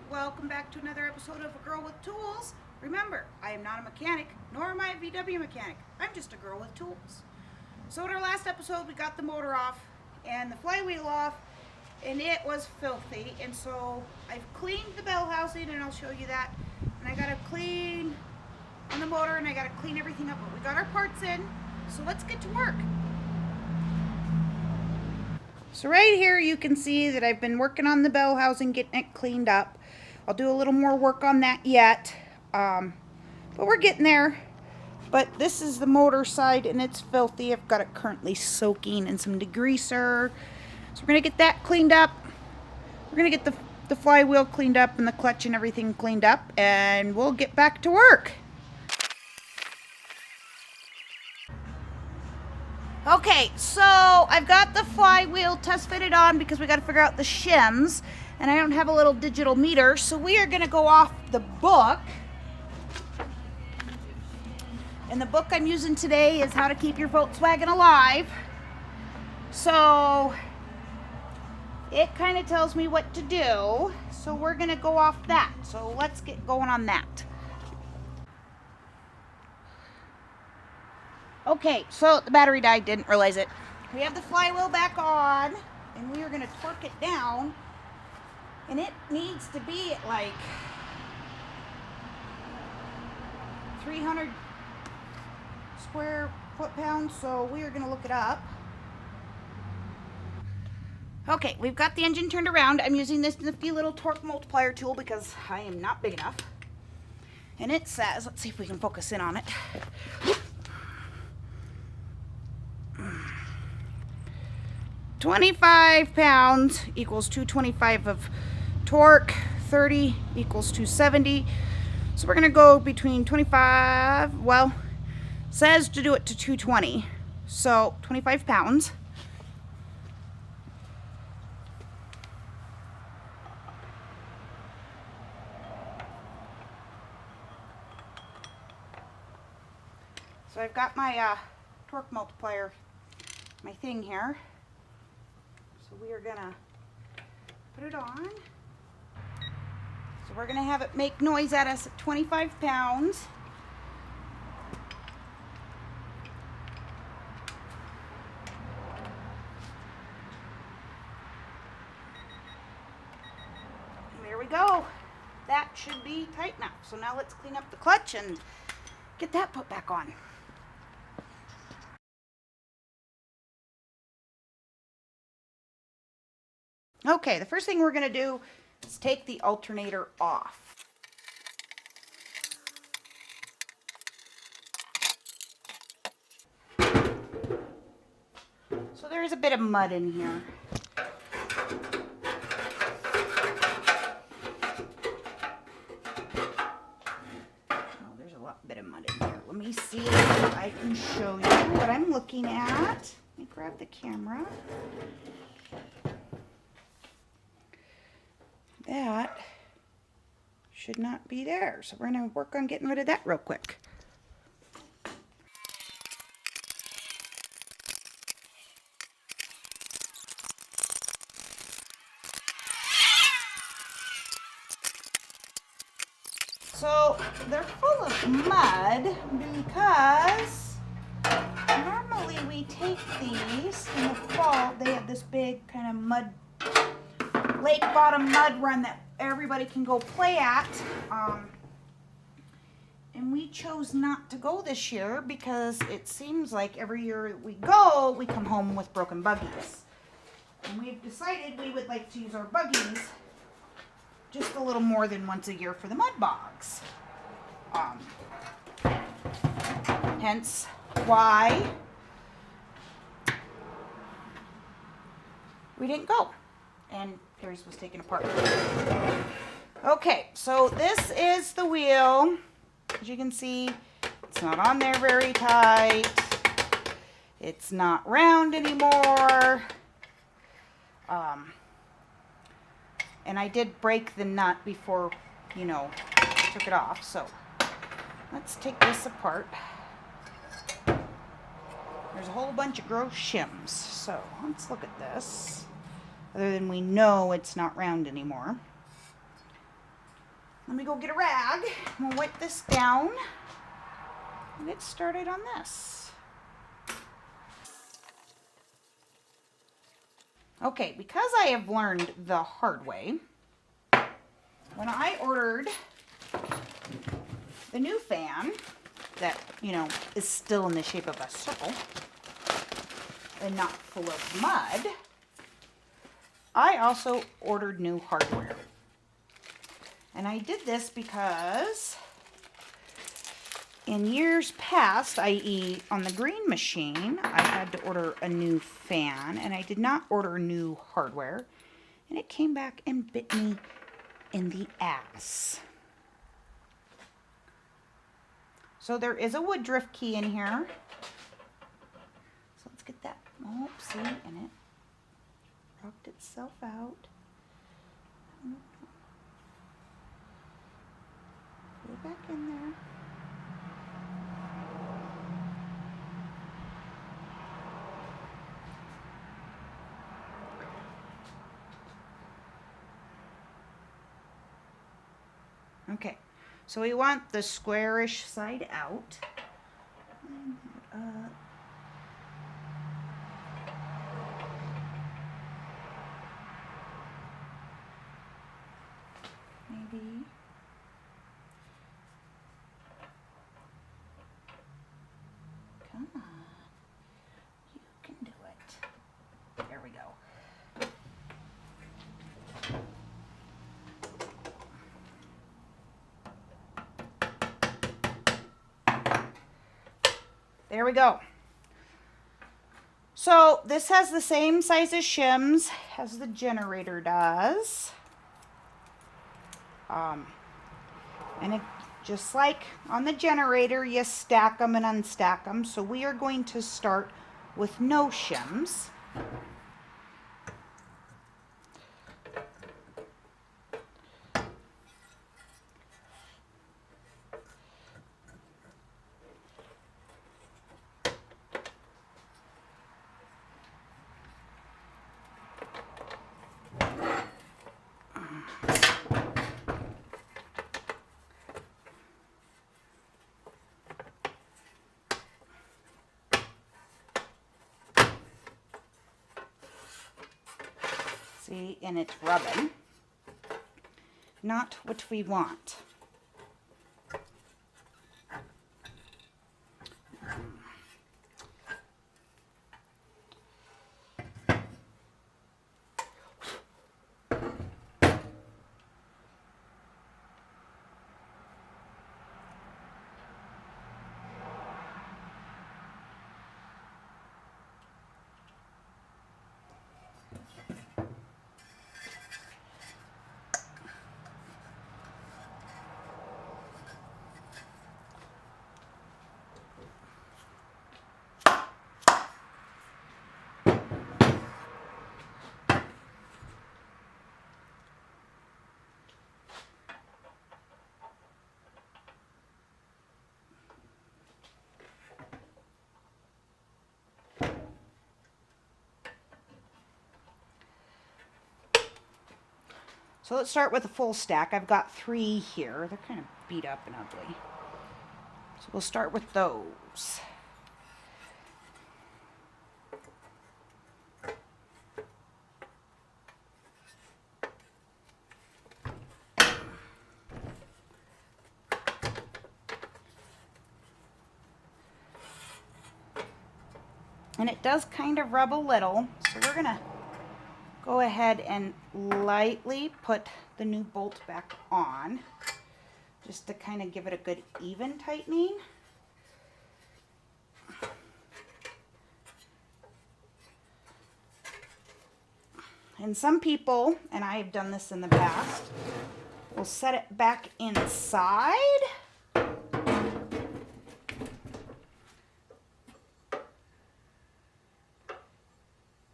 welcome back to another episode of A Girl with Tools. Remember, I am not a mechanic, nor am I a VW mechanic. I'm just a girl with tools. So in our last episode, we got the motor off and the flywheel off, and it was filthy. And so I've cleaned the bell housing, and I'll show you that. And I got to clean on the motor, and I got to clean everything up. But we got our parts in, so let's get to work. So right here you can see that I've been working on the bell housing, getting it cleaned up. I'll do a little more work on that yet, but we're getting there. But this is the motor side, and it's filthy. I've got it currently soaking in some degreaser. So we're going to get that cleaned up. We're going to get the flywheel cleaned up and the clutch and everything cleaned up, and we'll get back to work. Okay, so I've got the flywheel test fitted on because we got to figure out the shims, and I don't have a little digital meter, so we are going to go off the book. And the book I'm using today is How to Keep Your Volkswagen Alive. So it kind of tells me what to do, so we're going to go off that. So let's get going on that. Okay, so the battery died, didn't realize it. We have the flywheel back on, and we are going to torque it down, and it needs to be at like 300 square foot-pounds, so we are going to look it up. Okay, we've got the engine turned around. I'm using this nifty little torque multiplier tool because I am not big enough. And it says, let's see if we can focus in on it. 25 pounds equals 225 of torque, 30 equals 270. So we're going to go between 25, well, says to do it to 220. So 25 pounds. So I've got my torque multiplier, my thing here. So we are gonna put it on. So we're gonna have it make noise at us at 25 pounds. And there we go. That should be tight enough. So now let's clean up the clutch and get that put back on. Okay, the first thing we're going to do is take the alternator off. So there's a bit of mud in here. Oh, there's a bit of mud in here. Let me see if I can show you what I'm looking at. Let me grab the camera. That should not be there. So we're going to work on getting rid of that real quick. So they're full of mud because normally we take these in the fall. They have this big kind of mud lake bottom mud run that everybody can go play at, and we chose not to go this year because it seems like every year we go we come home with broken buggies, and we've decided we would like to use our buggies just a little more than once a year for the mud bogs, hence why we didn't go. And Carrie's was taken apart. Okay, so this is the wheel. As you can see, it's not on there very tight. It's not round anymore. And I did break the nut before, I took it off. So let's take this apart. There's a whole bunch of gross shims. So let's look at this. Other than we know it's not round anymore. Let me go get a rag. I'm gonna wipe this down and get started on this. Okay, because I have learned the hard way, when I ordered the new fan that, you know, is still in the shape of a circle and not full of mud, I also ordered new hardware. And I did this because in years past, i.e. on the green machine, I had to order a new fan and I did not order new hardware. And it came back and bit me in the ass. So there is a wood drift key in here. So let's get that. Oh, see, and it rocked itself out. Put it back in there. Okay, so we want the squarish side out. Maybe. Come on. You can do it. There we go. There we go. So this has the same size as shims as the generator does. And it, just like on the generator, you stack them and unstack them. So we are going to start with no shims. See, and it's rubbing. Not what we want. So let's start with a full stack. I've got 3 here. They're kind of beat up and ugly. So we'll start with those. And it does kind of rub a little, so we're gonna go ahead and lightly put the new bolt back on, just to kind of give it a good even tightening. And some people, and I have done this in the past, will set it back inside.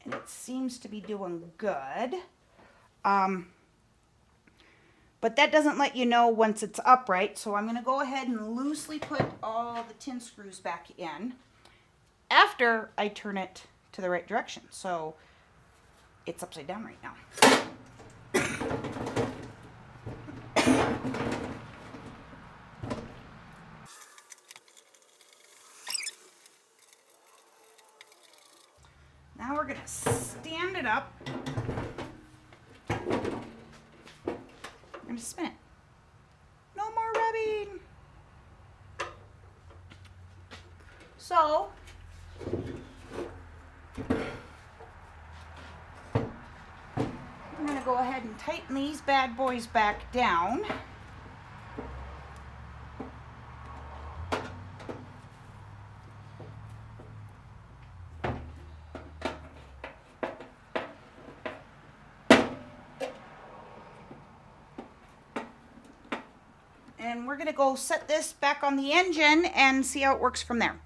And it seems to be doing good. But that doesn't let you know once it's upright. So I'm going to go ahead and loosely put all the tin screws back in after I turn it to the right direction. So it's upside down right now. gonna stand it up. I'm gonna spin it. No more rubbing. So, I'm gonna go ahead and tighten these bad boys back down. And we're gonna go set this back on the engine and see how it works from there.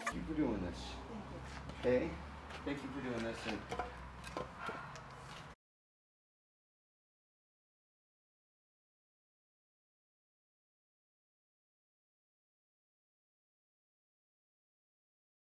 Thank you for doing this. Okay? Thank you for doing this. And